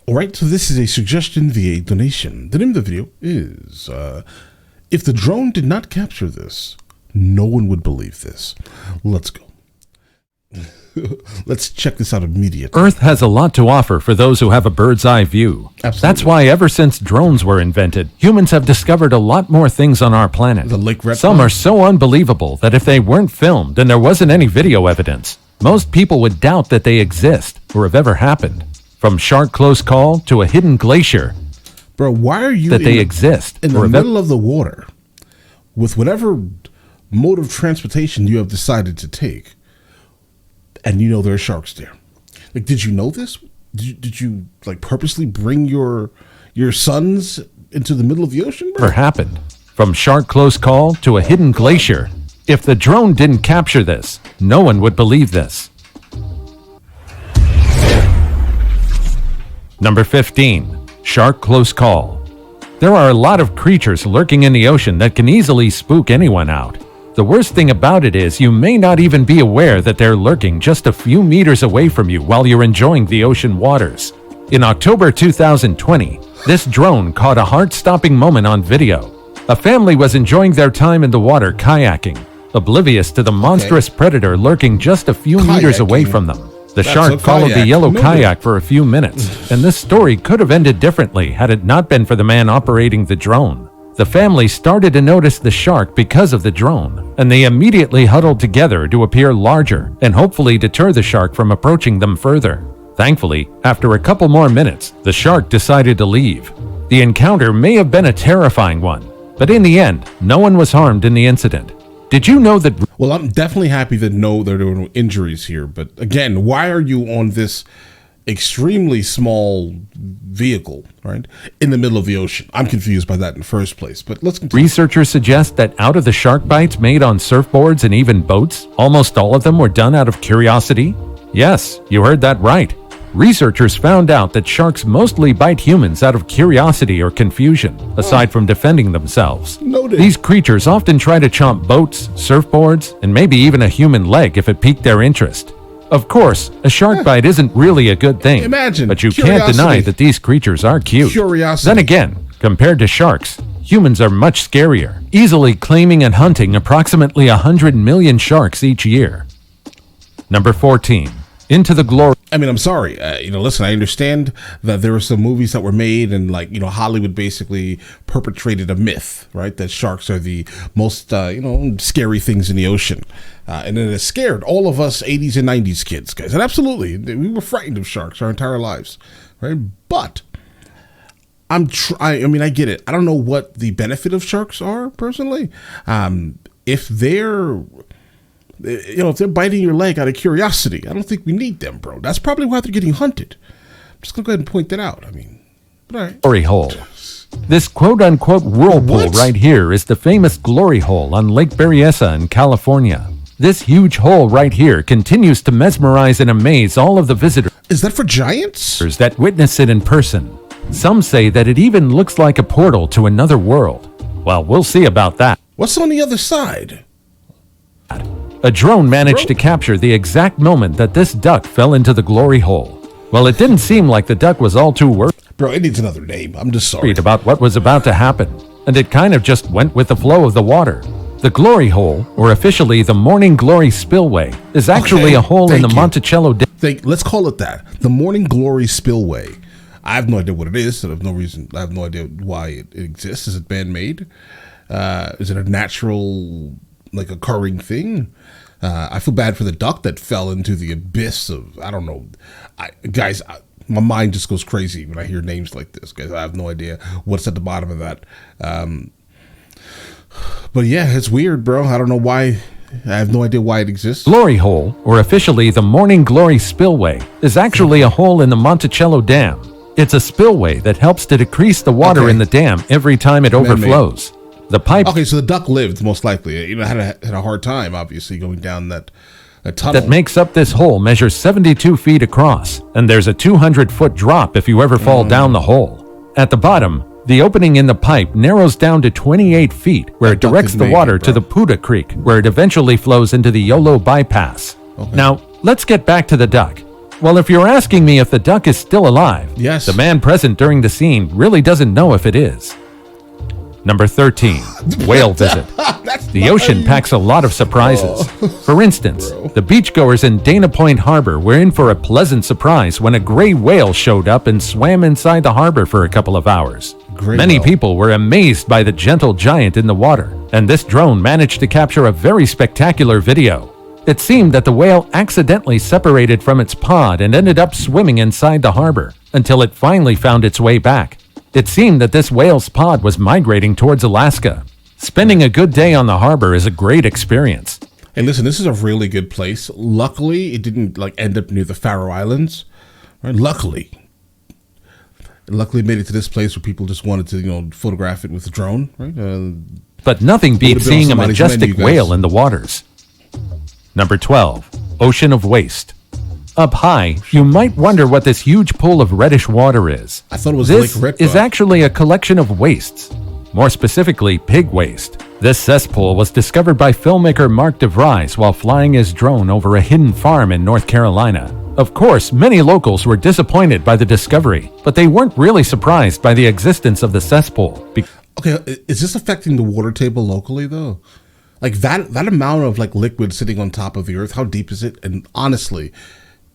All right, so this is a suggestion via donation. The name of the video is, if the drone did not capture this, no one would believe this. Let's go. Let's check this out immediately. Earth has a lot to offer for those who have a bird's eye view. Absolutely. That's why ever since drones were invented, humans have discovered a lot more things on our planet. The Lake Reptile. Some are so unbelievable that if they weren't filmed and there wasn't any video evidence, most people would doubt that they exist or have ever happened. From shark close call to a hidden glacier. Bro, why are you that they exist in the middle of the water with whatever mode of transportation you have decided to take, and you know there are sharks there? Like, did you know this? Did you like purposely bring your sons into the middle of the ocean, bro? Never happened. From shark close call to a hidden glacier. If the drone didn't capture this, no one would believe this. Number 15. Shark close call. There are a lot of creatures lurking in the ocean that can easily spook anyone out. The worst thing about it is you may not even be aware that they're lurking just a few meters away from you while you're enjoying the ocean waters. In October 2020, this drone caught a heart-stopping moment on video. A family was enjoying their time in the water kayaking, oblivious to the monstrous predator lurking just a few meters away from them. The shark followed the yellow kayak for a few minutes, and this story could have ended differently had it not been for the man operating the drone. The family started to notice the shark because of the drone, and they immediately huddled together to appear larger and hopefully deter the shark from approaching them further. Thankfully, after a couple more minutes, the shark decided to leave. The encounter may have been a terrifying one, but in the end, no one was harmed in the incident. Did you know that... Well, I'm definitely happy that there were no injuries here. But again, why are you on this extremely small vehicle, right, in the middle of the ocean? I'm confused by that in the first place. But let's continue. Researchers suggest that out of the shark bites made on surfboards and even boats, almost all of them were done out of curiosity. Yes, you heard that right. Researchers found out that sharks mostly bite humans out of curiosity or confusion, aside from defending themselves. Noted. These creatures often try to chomp boats, surfboards, and maybe even a human leg if it piqued their interest. Of course, a shark bite isn't really a good thing. Imagine. But you can't deny that these creatures are cute. Curiosity. Then again, compared to sharks, humans are much scarier, easily claiming and hunting approximately 100 million sharks each year. Number 14. Into the glory. I mean, I'm sorry. Listen, I understand that there were some movies that were made and Hollywood basically perpetrated a myth, right? That sharks are the most, scary things in the ocean. And it has scared all of us 80s and 90s kids, guys. And absolutely, we were frightened of sharks our entire lives, right? But I get it. I don't know what the benefit of sharks are personally. If they're biting your leg out of curiosity, I don't think we need them, bro. That's probably why they're getting hunted. I'm just going to go ahead and point that out. I mean, all right. Glory hole. This quote-unquote whirlpool right here is the famous Glory Hole on Lake Berryessa in California. This huge hole right here continues to mesmerize and amaze all of the visitors. Is that for giants? That witness it in person. Some say that it even looks like a portal to another world. Well, we'll see about that. What's on the other side? A drone managed to capture the exact moment that this duck fell into the glory hole. Well, it didn't seem like the duck was all too worried. Bro, it needs another name. I'm just sorry. About what was about to happen, and it kind of just went with the flow of the water. The glory hole, or officially the Morning Glory Spillway, is actually a hole in the Monticello Dam. Let's call it that. The Morning Glory Spillway. I have no idea what it is. I have no idea why it exists. Is it man-made? Is it a natural, occurring thing? I feel bad for the duck that fell into the abyss of, I don't know. Guys, my mind just goes crazy when I hear names like this, guys. I have no idea what's at the bottom of that. But yeah, it's weird, bro. I don't know why. I have no idea why it exists. Glory hole, or officially the Morning Glory Spillway, is actually a hole in the Monticello Dam. It's a spillway that helps to decrease the water in the dam every time it overflows. The pipe. Okay, so the duck lived, most likely. Had a hard time, obviously, going down that tunnel. That makes up this hole measures 72 feet across, and there's a 200-foot drop if you ever fall down the hole. At the bottom, the opening in the pipe narrows down to 28 feet, where it directs the water to the Puda Creek, where it eventually flows into the Yolo bypass. Okay. Now, let's get back to the duck. Well, if you're asking me if the duck is still alive, Yes. the man present during the scene really doesn't know if it is. Number 13, whale visit. The ocean packs a lot of surprises. For instance, the beachgoers in Dana Point Harbor were in for a pleasant surprise when a gray whale showed up and swam inside the harbor for a couple of hours. Many people were amazed by the gentle giant in the water, and this drone managed to capture a very spectacular video. It seemed that the whale accidentally separated from its pod and ended up swimming inside the harbor until it finally found its way back. It seemed that this whale's pod was migrating towards Alaska. Spending a good day on the harbor is a great experience. Hey, listen, this is a really good place. Luckily, it didn't end up near the Faroe Islands. Right? Luckily, it made it to this place where people just wanted to, photograph it with a drone. Right? But nothing beats been on seeing a somebody's majestic menu, guys. whale in the waters. Number 12, ocean of waste. Up high, you might wonder what this huge pool of reddish water is. I thought it was This Lake Rick, is though. actually a collection of wastes. More specifically, pig waste. This cesspool was discovered by filmmaker Mark DeVries while flying his drone over a hidden farm in North Carolina. Of course, many locals were disappointed by the discovery, but they weren't really surprised by the existence of the cesspool. Okay, is this affecting the water table locally, though? Like, that amount of, liquid sitting on top of the earth, how deep is it? And honestly,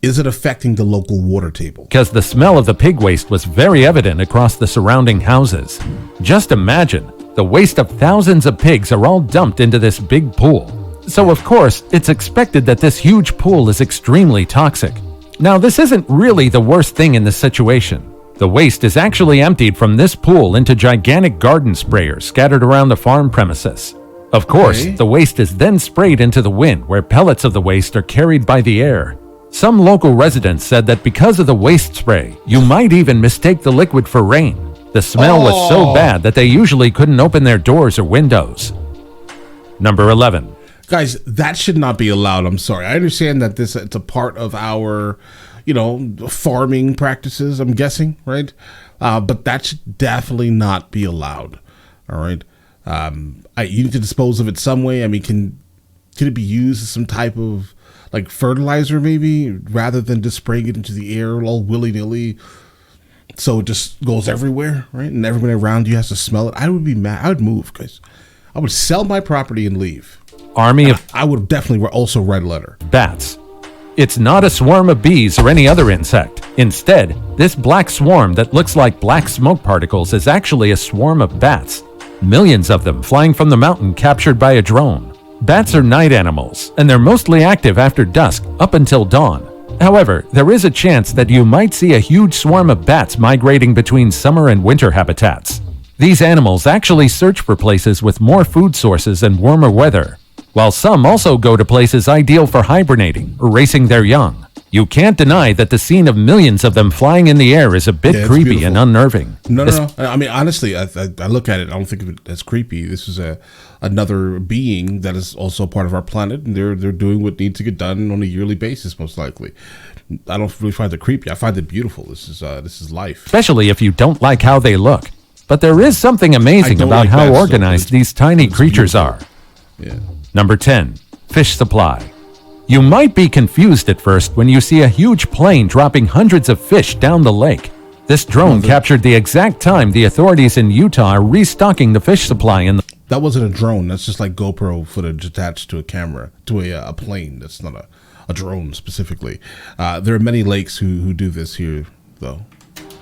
is it affecting the local water table? Because the smell of the pig waste was very evident across the surrounding houses. Just imagine, the waste of thousands of pigs are all dumped into this big pool. So of course, it's expected that this huge pool is extremely toxic. Now, this isn't really the worst thing in this situation. The waste is actually emptied from this pool into gigantic garden sprayers scattered around the farm premises. Of course, Okay. the waste is then sprayed into the wind, where pellets of the waste are carried by the air. Some local residents said that because of the waste spray, you might even mistake the liquid for rain. The smell was so bad that they usually couldn't open their doors or windows. Number 11. Guys, that should not be allowed. I'm sorry. I understand that it's a part of our, farming practices, I'm guessing, right? But that should definitely not be allowed. All right. You need to dispose of it some way. I mean, can it be used as some type of fertilizer maybe, rather than just spraying it into the air all willy-nilly, so it just goes everywhere, right? And everybody around you has to smell it. I would be mad. I would move, guys. I would sell my property and leave. Army of I would definitely also write a letter. bats. It's not a swarm of bees or any other insect. Instead, this black swarm that looks like black smoke particles is actually a swarm of bats. Millions of them flying from the mountain captured by a drone. Bats are night animals, and they're mostly active after dusk up until dawn. However, there is a chance that you might see a huge swarm of bats migrating between summer and winter habitats. These animals actually search for places with more food sources and warmer weather, while some also go to places ideal for hibernating or raising their young. You can't deny that the scene of millions of them flying in the air is a bit Yeah, it's creepy beautiful. and unnerving. No. I mean, honestly, I look at it. I don't think of it as creepy. This is another being that is also part of our planet, and they're doing what needs to get done on a yearly basis, most likely. I don't really find it creepy. I find it beautiful. This is life. Especially if you don't like how they look. But there is something amazing don't about like how bats, though, organized but these tiny it's creatures beautiful. are. Yeah. Number 10. Fish supply. You might be confused at first when you see a huge plane dropping hundreds of fish down the lake. This drone captured the exact time the authorities in Utah are restocking the fish supply in the... That wasn't a drone. That's just like GoPro footage attached to a camera, to a plane. That's not a drone specifically. There are many lakes who do this here, though.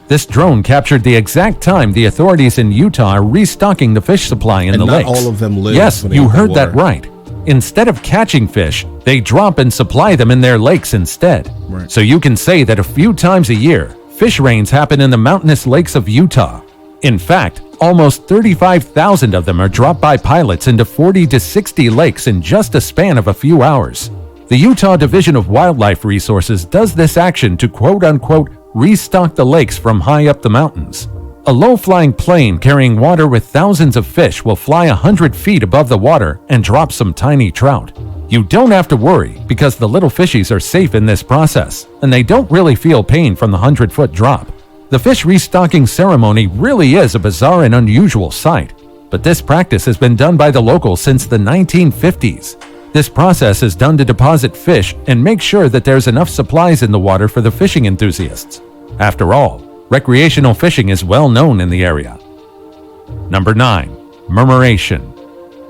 This drone captured the exact time the authorities in Utah are restocking the fish supply in And the not lakes. all of them live Yes, when they you hit the heard that water. right. Instead of catching fish, they drop and supply them in their lakes instead. Right. So you can say that a few times a year, fish rains happen in the mountainous lakes of Utah. In fact, almost 35,000 of them are dropped by pilots into 40 to 60 lakes in just a span of a few hours. The Utah Division of Wildlife Resources does this action to quote-unquote restock the lakes from high up the mountains. A low-flying plane carrying water with thousands of fish will fly 100 feet above the water and drop some tiny trout. You don't have to worry because the little fishies are safe in this process, and they don't really feel pain from the 100-foot drop. The fish restocking ceremony really is a bizarre and unusual sight, but this practice has been done by the locals since the 1950s. This process is done to deposit fish and make sure that there's enough supplies in the water for the fishing enthusiasts. After all, recreational fishing is well known in the area. Number 9. Murmuration.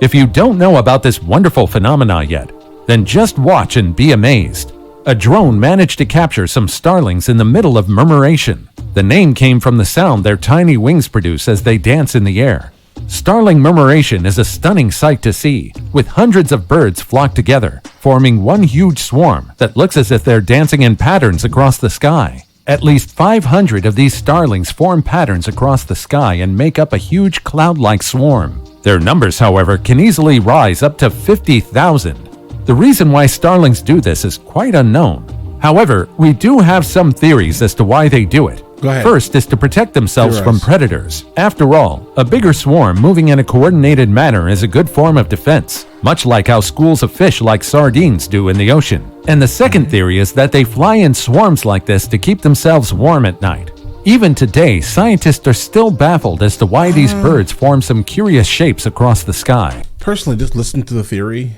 If you don't know about this wonderful phenomena yet, then just watch and be amazed. A drone managed to capture some starlings in the middle of murmuration. The name came from the sound their tiny wings produce as they dance in the air. Starling murmuration is a stunning sight to see, with hundreds of birds flocked together, forming one huge swarm that looks as if they're dancing in patterns across the sky. At least 500 of these starlings form patterns across the sky and make up a huge cloud-like swarm. Their numbers, however, can easily rise up to 50,000. The reason why starlings do this is quite unknown. However, we do have some theories as to why they do it. Go ahead. First is to protect themselves from predators. After all, a bigger swarm moving in a coordinated manner is a good form of defense, much like how schools of fish like sardines do in the ocean. And the second theory is that they fly in swarms like this to keep themselves warm at night. Even today, scientists are still baffled as to why these birds form some curious shapes across the sky. Personally, just listen to the theory.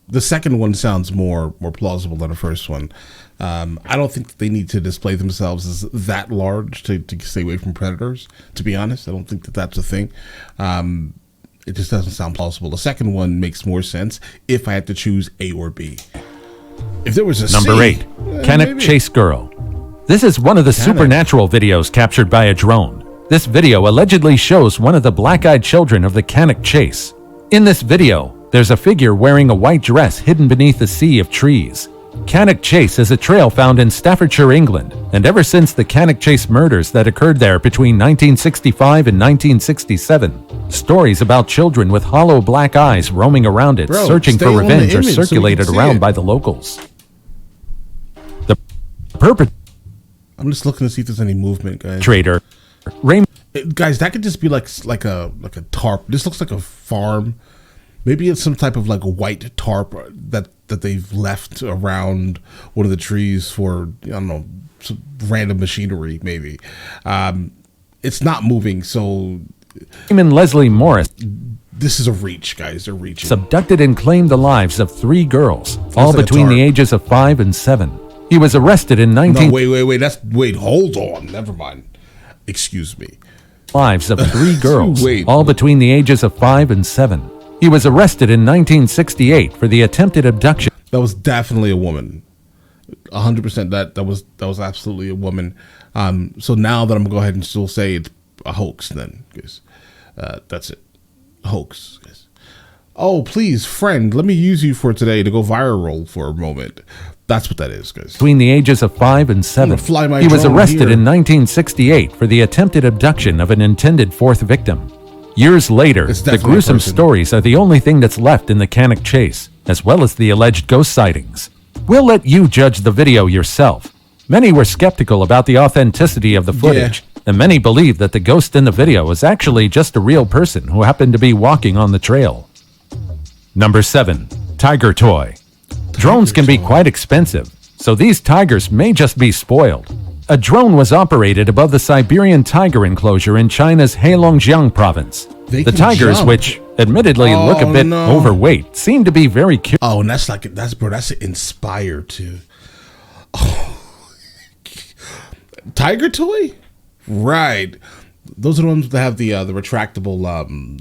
The second one sounds more plausible than the first one. I don't think that they need to display themselves as that large to stay away from predators, to be honest. I don't think that that's a thing. It just doesn't sound plausible. The second one makes more sense if I had to choose A or B. If there was a Number C, 8. Kenneth Chase Girl. This is one of the supernatural videos captured by a drone. This video allegedly shows one of the black-eyed children of the Kenneth Chase. In this video, there's a figure wearing a white dress hidden beneath a sea of trees. Cannock Chase is a trail found in Staffordshire, England, and ever since the Cannock Chase murders that occurred there between 1965 and 1967, stories about children with hollow black eyes roaming around it searching for revenge are circulated around by the locals. The perpetrator... I'm just looking to see if there's any movement, guys. Guys, that could just be like a tarp. This looks like a farm. Maybe it's some type of like a white tarp that they've left around one of the trees for, I don't know, some random machinery, maybe. It's not moving, so... Leslie Morris. This is a reach, guys. They're reaching. Abducted and claimed the lives of 3 girls, all between the ages of 5 and 7. He was arrested in 19... No, wait, hold on. Never mind. Excuse me. Lives of 3 girls, all between the ages of 5 and 7. He was arrested in 1968 for the attempted abduction. That was definitely a woman. 100% that was absolutely a woman. So now that I'm going to go ahead and still say it's a hoax then, because that's it. A hoax, guys. Oh, please, friend, let me use you for today to go viral for a moment. That's what that is, guys. Between the ages of 5 and 7, he was arrested in 1968 for the attempted abduction of an intended 4th victim. Years later, the gruesome stories are the only thing that's left in the Cannock Chase, as well as the alleged ghost sightings. We'll let you judge the video yourself. Many were skeptical about the authenticity of the footage, and many believe that the ghost in the video was actually just a real person who happened to be walking on the trail. Number 7. Tiger Toy. Drones can be quite expensive, so these tigers may just be spoiled. A drone was operated above the Siberian tiger enclosure in China's Heilongjiang province. The tigers, which admittly look a bit overweight, seem to be very cute. Oh, and that's inspired too. Oh. Tiger Toy? Right. Those are the ones that have the retractable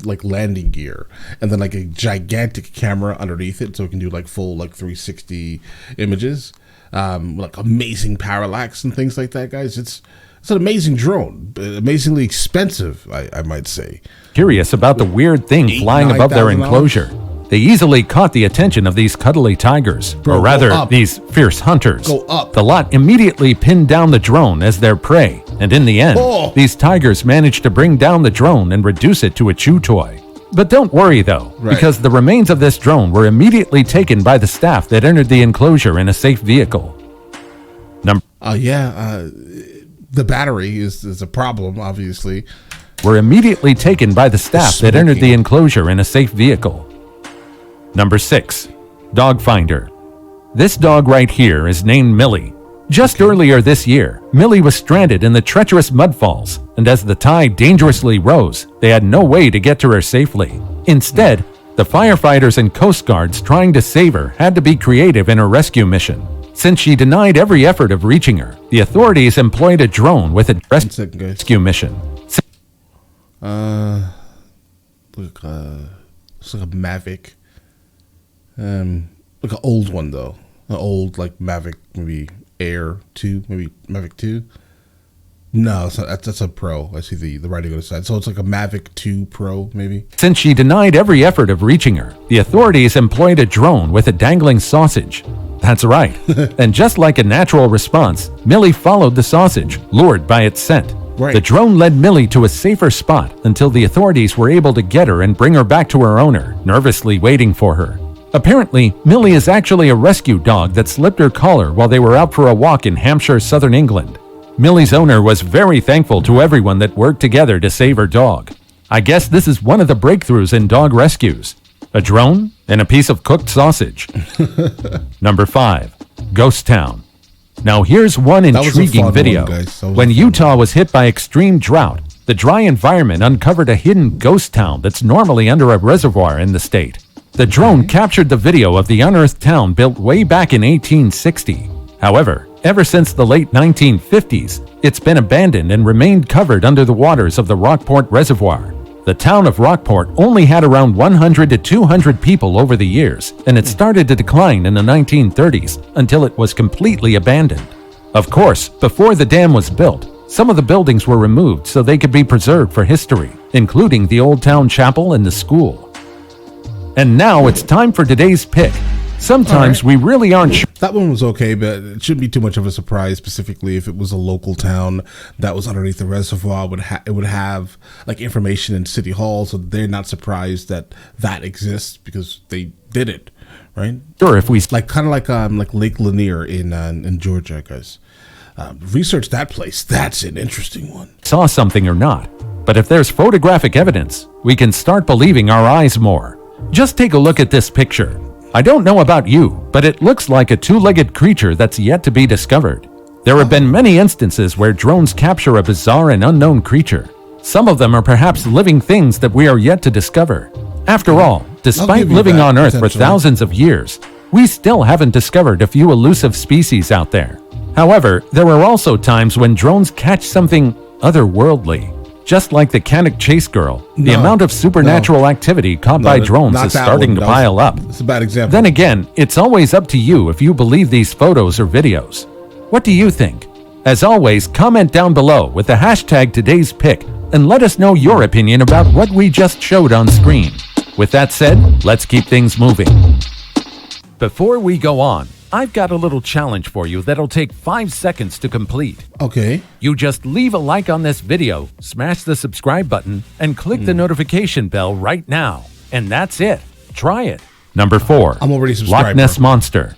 like landing gear, and then like a gigantic camera underneath it, so it can do like full like 360 images, like amazing parallax and things like that, guys. It's an amazing drone, amazingly expensive, I might say. Curious about the weird thing flying above their enclosure. They easily caught the attention of these cuddly tigers, or rather, these fierce hunters. The lot immediately pinned down the drone as their prey, and in the end, these tigers managed to bring down the drone and reduce it to a chew toy. But don't worry though, because the remains of this drone were immediately taken by the staff that entered the enclosure in a safe vehicle. The battery is a problem, obviously. Were immediately taken by the staff that entered the enclosure in a safe vehicle. Number 6. Dog Finder. This dog right here is named Millie. Just earlier this year, Millie was stranded in the treacherous mudfalls, and as the tide dangerously rose, they had no way to get to her safely. Instead, The firefighters and Coast Guards trying to save her had to be creative in her rescue mission. Since she denied every effort of reaching her, the authorities employed a drone with a rescue mission. It's like a Mavic. Like an old one though. An old like Mavic, maybe Air 2, maybe Mavic 2. No, it's not, that's a Pro. I see the writing on the side. So it's like a Mavic 2 Pro, maybe. Since she denied every effort of reaching her, the authorities employed a drone with a dangling sausage. That's right. And just like a natural response, Millie followed the sausage, lured by its scent. Right. The drone led Millie to a safer spot until the authorities were able to get her and bring her back to her owner, nervously waiting for her. Apparently, Millie is actually a rescue dog that slipped her collar while they were out for a walk in Hampshire, southern England. Millie's owner was very thankful to everyone that worked together to save her dog. I guess this is one of the breakthroughs in dog rescues. A drone and a piece of cooked sausage. Number 5. Ghost Town. Now here's one intriguing video. When Utah was hit by extreme drought, the dry environment uncovered a hidden ghost town that's normally under a reservoir in the state. The drone captured the video of the unearthed town built way back in 1860. However, ever since the late 1950s, it's been abandoned and remained covered under the waters of the Rockport Reservoir. The town of Rockport only had around 100 to 200 people over the years, and it started to decline in the 1930s until it was completely abandoned. Of course, before the dam was built, some of the buildings were removed so they could be preserved for history, including the Old Town Chapel and the school. And now it's time for today's pick. Sometimes we really aren't sure. That one was okay, but it shouldn't be too much of a surprise, specifically if it was a local town that was underneath the reservoir. It would have like information in City Hall, so they're not surprised that that exists because they did it, right? Sure, if we like kind of like Lake Lanier in Georgia, guys. Research that place. That's an interesting one. Saw something or not, but if there's photographic evidence, we can start believing our eyes more. Just take a look at this picture. I don't know about you, but it looks like a two-legged creature that's yet to be discovered. There have been many instances where drones capture a bizarre and unknown creature. Some of them are perhaps living things that we are yet to discover. After all, despite living on Earth for thousands of years, we still haven't discovered a few elusive species out there. However, there are also times when drones catch something otherworldly. Just like the Kenneth chase girl, the amount of supernatural activity caught by drones is starting to pile up. It's a bad example. Then again, it's always up to you if you believe these photos or videos. What do you think? As always, comment down below with the hashtag today's pick and let us know your opinion about what we just showed on screen. With that said, let's keep things moving. Before we go on, I've got a little challenge for you that'll take 5 seconds to complete. Okay. You just leave a like on this video, smash the subscribe button, and click the notification bell right now. And that's it. Try it. Number 4. I'm already subscribed. Loch Ness Monster.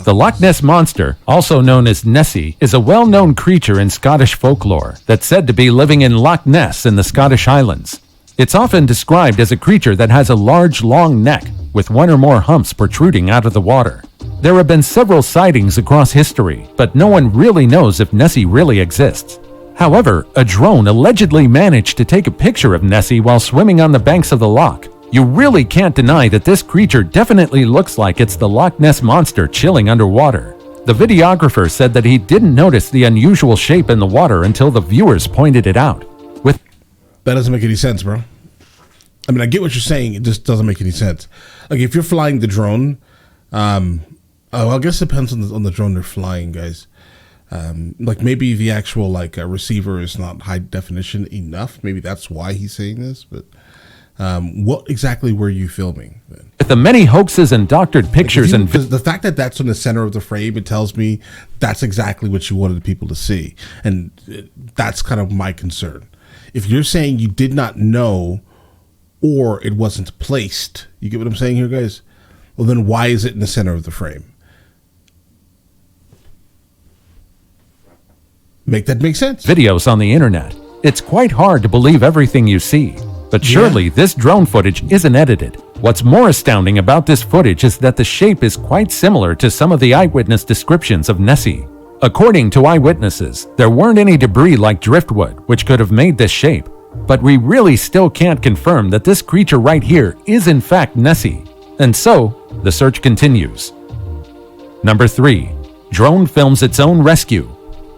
The Loch Ness Monster, also known as Nessie, is a well-known creature in Scottish folklore that's said to be living in Loch Ness in the Scottish Highlands. It's often described as a creature that has a large, long neck with one or more humps protruding out of the water. There have been several sightings across history, but no one really knows if Nessie really exists. However, a drone allegedly managed to take a picture of Nessie while swimming on the banks of the loch. You really can't deny that this creature definitely looks like it's the Loch Ness Monster chilling underwater. The videographer said that he didn't notice the unusual shape in the water until the viewers pointed it out. That doesn't make any sense, bro. I mean, I get what you're saying. It just doesn't make any sense. Like, if you're flying the drone, I guess it depends on the drone they're flying, guys. Like, maybe the actual, receiver is not high definition enough. Maybe that's why he's saying this. But what exactly were you filming then? With the many hoaxes and doctored pictures because the fact that that's in the center of the frame, it tells me that's exactly what you wanted people to see. And that's kind of my concern. If you're saying you did not know or it wasn't placed, you get what I'm saying here, guys? Well, then why is it in the center of the frame? Make sense. Videos on the internet. It's quite hard to believe everything you see. But surely this drone footage isn't edited. What's more astounding about this footage is that the shape is quite similar to some of the eyewitness descriptions of Nessie. According to eyewitnesses, there weren't any debris like driftwood, which could have made this shape. But we really still can't confirm that this creature right here is in fact Nessie. And so, the search continues. Number 3. Drone films its own rescue.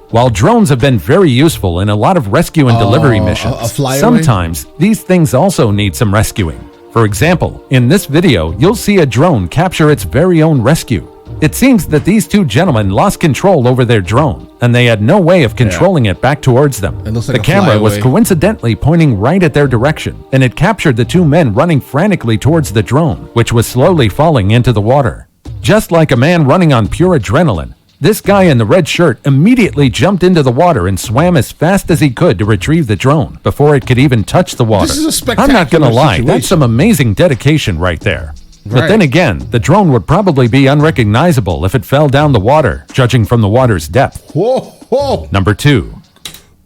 While drones have been very useful in a lot of rescue and delivery missions, sometimes these things also need some rescuing. For example, in this video, you'll see a drone capture its very own rescue. It seems that these two gentlemen lost control over their drone, and they had no way of controlling it back towards them. The camera was coincidentally pointing right at their direction, and it captured the two men running frantically towards the drone, which was slowly falling into the water. Just like a man running on pure adrenaline, this guy in the red shirt immediately jumped into the water and swam as fast as he could to retrieve the drone before it could even touch the water. This is a spectacular I'm not gonna lie, situation. that's some amazing dedication right there. Right. But then again, the drone would probably be unrecognizable if it fell down the water, judging from the water's depth. Whoa, whoa. Number 2.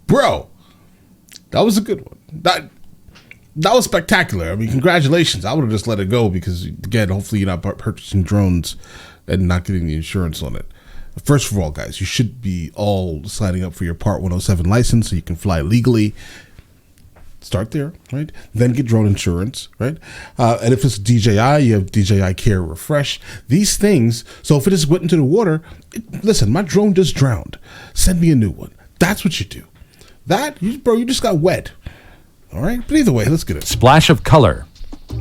Bro, that was a good one. That was spectacular. I mean, congratulations. I would have just let it go because, again, hopefully you're not purchasing drones and not getting the insurance on it. First of all, guys, you should be all signing up for your Part 107 license so you can fly legally. Start there, right? Then get drone insurance, right? And if it's DJI, you have DJI Care Refresh. These things, so if it just went into the water, listen, my drone just drowned. Send me a new one. That's what you do. You just got wet. All right? But either way, let's get it. Splash of color.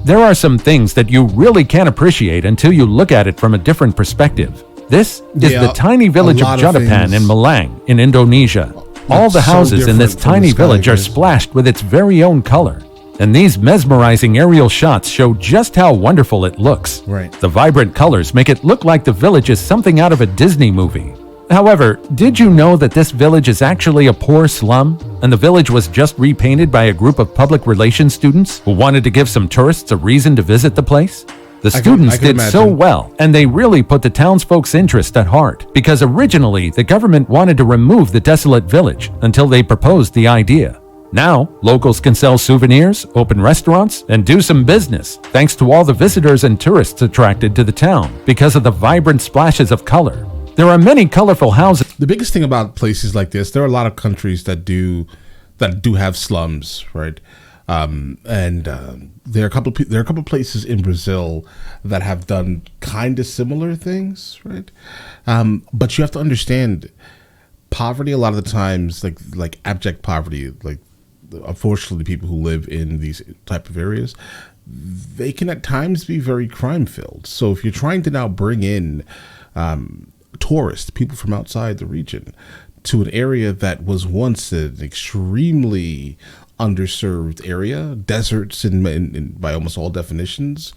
There are some things that you really can't appreciate until you look at it from a different perspective. This is the tiny village of Judapan in Malang, in Indonesia. All the houses in this tiny village are splashed with its very own color. And these mesmerizing aerial shots show just how wonderful it looks. Right. The vibrant colors make it look like the village is something out of a Disney movie. However, did you know that this village is actually a poor slum? And the village was just repainted by a group of public relations students who wanted to give some tourists a reason to visit the place? The students did so well, and they really put the townsfolk's interest at heart, because originally the government wanted to remove the desolate village until they proposed the idea. Now, locals can sell souvenirs, open restaurants, and do some business, thanks to all the visitors and tourists attracted to the town because of the vibrant splashes of color. There are many colorful houses. The biggest thing about places like this, there are a lot of countries that do have slums, right? There are a couple places in Brazil that have done kind of similar things, right? But you have to understand, poverty a lot of the times, like abject poverty, like unfortunately people who live in these type of areas, they can at times be very crime filled. So if you're trying to now bring in tourists, people from outside the region, to an area that was once an extremely underserved area, deserts in by almost all definitions,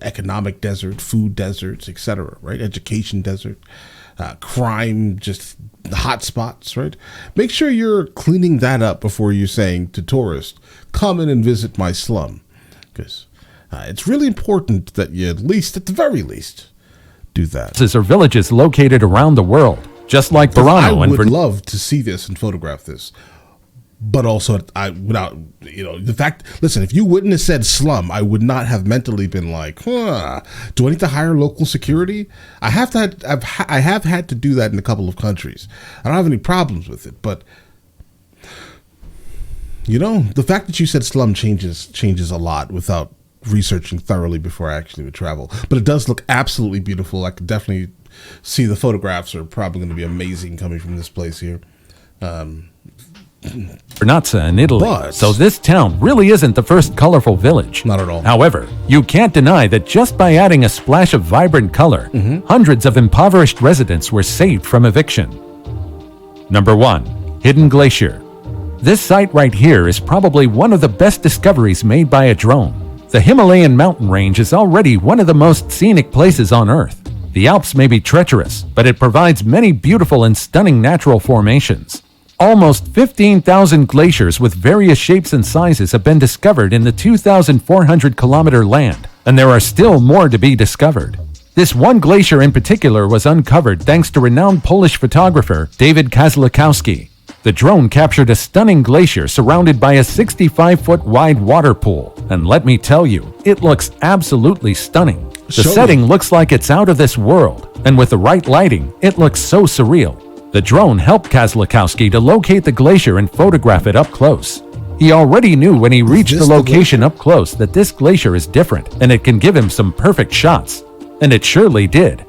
economic desert, food deserts, etc., right? Education desert, crime, just hot spots, right? Make sure you're cleaning that up before you're saying to tourists, come in and visit my slum, because it's really important that you at the very least, do that. These are villages located around the world, just like Burano. I would love to see this and photograph this. But also, the fact, listen, if you wouldn't have said slum, I would not have mentally been like, do I need to hire local security? I have had to do that in a couple of countries. I don't have any problems with it, but the fact that you said slum changes a lot without researching thoroughly before I actually would travel. But it does look absolutely beautiful. I could definitely see the photographs are probably going to be amazing coming from this place here. Vernazza in Italy, so this town really isn't the first colorful village. Not at all. However, you can't deny that just by adding a splash of vibrant color, hundreds of impoverished residents were saved from eviction. Number 1. Hidden Glacier. This site right here is probably one of the best discoveries made by a drone. The Himalayan mountain range is already one of the most scenic places on Earth. The Alps may be treacherous, but it provides many beautiful and stunning natural formations. Almost 15,000 glaciers with various shapes and sizes have been discovered in the 2,400-kilometer land, and there are still more to be discovered. This one glacier in particular was uncovered thanks to renowned Polish photographer David Kozłowski. The drone captured a stunning glacier surrounded by a 65-foot wide water pool, and let me tell you, it looks absolutely stunning. The setting looks like it's out of this world, and with the right lighting, it looks so surreal. The drone helped Kozłowski to locate the glacier and photograph it up close. He already knew when he reached this the the location up close that this glacier is different and it can give him some perfect shots. And it surely did.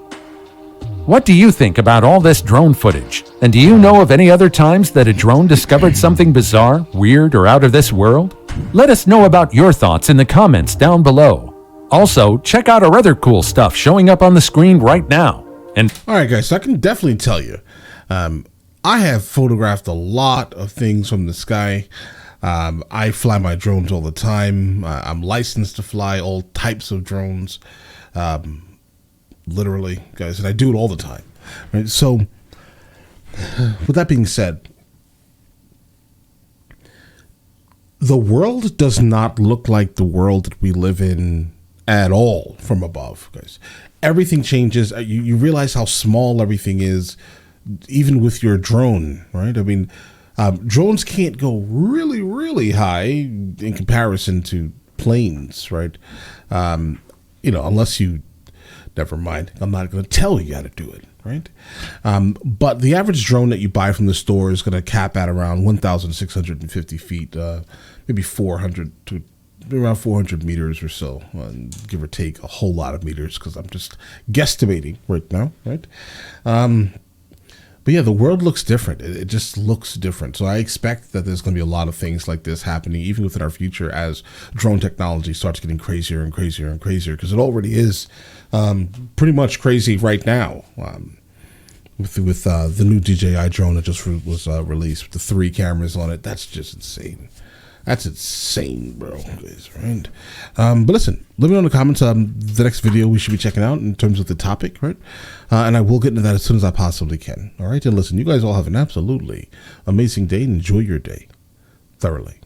What do you think about all this drone footage? And do you know of any other times that a drone discovered something bizarre, weird, or out of this world? Let us know about your thoughts in the comments down below. Also, check out our other cool stuff showing up on the screen right now. And all right, guys, so I can definitely tell you, I have photographed a lot of things from the sky. I fly my drones all the time. I'm licensed to fly all types of drones. Literally, guys, and I do it all the time. Right? So, with that being said, the world does not look like the world that we live in at all from above, guys. Everything changes. You realize how small everything is, even with your drone, right? I mean, drones can't go really, really high in comparison to planes, right? Unless you, never mind, I'm not going to tell you how to do it, right? But the average drone that you buy from the store is going to cap at around 1,650 feet, maybe 400 to around 400 meters or so, give or take a whole lot of meters, because I'm just guesstimating right now, right? But yeah, the world looks different. It just looks different. So I expect that there's going to be a lot of things like this happening, even within our future, as drone technology starts getting crazier and crazier and crazier, because it already is pretty much crazy right now. With the new DJI drone that just was released with the 3 cameras on it, that's just insane. That's insane, bro. Right? But listen, let me know in the comments the next video we should be checking out in terms of the topic, right? And I will get into that as soon as I possibly can. All right? And listen, you guys all have an absolutely amazing day and enjoy your day thoroughly.